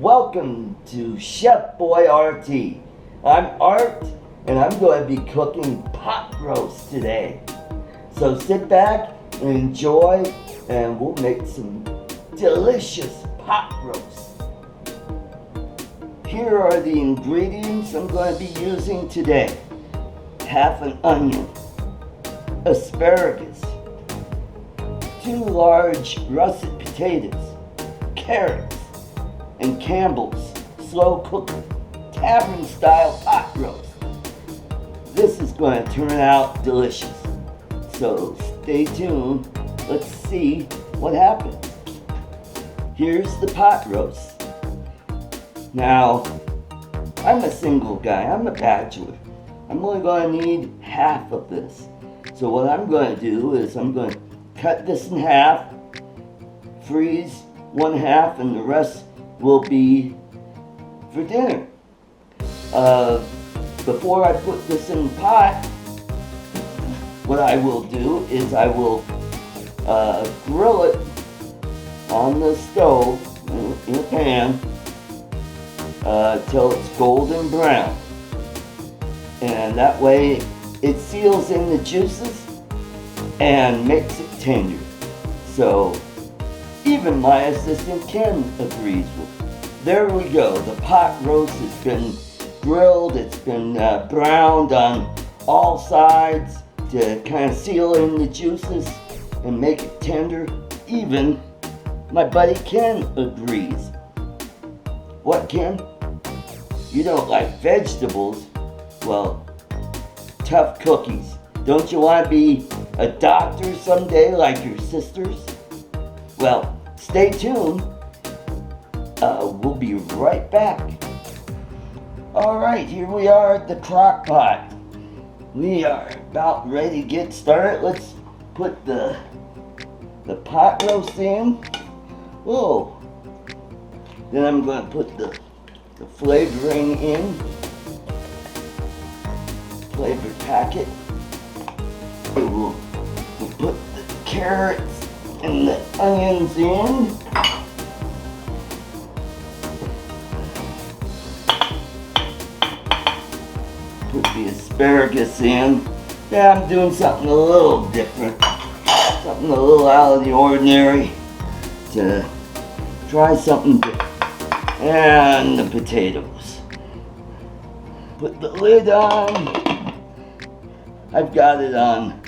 Welcome to Chef Boy Artie. I'm Art, and I'm going to be cooking pot roast today. So sit back and enjoy, and we'll make some delicious pot roast. Here are the ingredients I'm going to be using today. Half an onion, asparagus, 2 large russet potatoes, carrots, and Campbell's slow cooker tavern style pot roast. This is going to turn out delicious. So stay tuned. Let's see what happens. Here's the pot roast. Now, I'm a single guy. I'm a bachelor. I'm only going to need half of this. So what I'm going to do is I'm going to cut this in half, freeze 1/2, and the rest will be for dinner. Before I put this in the pot, what I will do is I will grill it on the stove in a pan till it's golden brown. And that way it seals in the juices and makes it tender. So even my assistant Ken agrees with. There we go. The pot roast has been grilled. It's been browned on all sides to kind of seal in the juices and make it tender. Even my buddy Ken agrees. What, Ken? You don't like vegetables? Well, tough cookies. Don't you want to be a doctor someday like your sisters? Well, stay tuned. We'll be right back. Alright, here we are at the crock pot. We are about ready to get started. Let's put the pot roast in. Whoa. Then I'm going to put the flavoring in. Flavor packet. We'll put the carrots and the onions in. Put the asparagus in. Yeah, I'm doing something a little different. Something a little out of the ordinary to try something different. And the potatoes. Put the lid on. I've got it on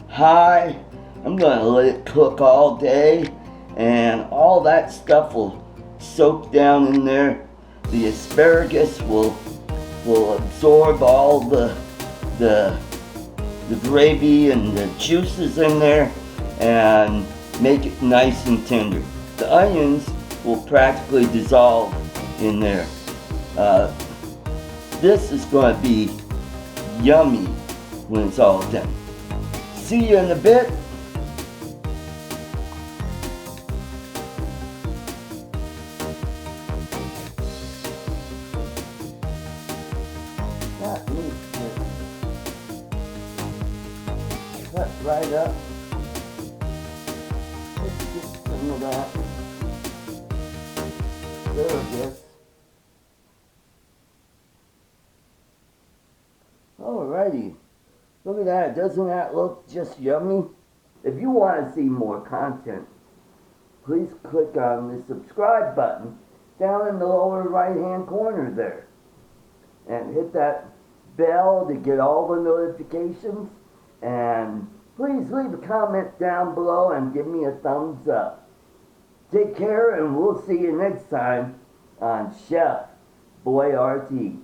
high. I'm going to let it cook all day, and all that stuff will soak down in there. The asparagus will absorb all the gravy and the juices in there and make it nice and tender. The onions will practically dissolve in there. This is going to be yummy when it's all done. See you in a bit. That meat is cut right up. Let's get some of that. There it is. Alrighty. Look at that. Doesn't that look just yummy? If you want to see more content, please click on the subscribe button down in the lower right hand corner there. And hit that bell to get all the notifications. And please leave a comment down below and give me a thumbs up. Take care, and we'll see you next time on Chef Boy Artie.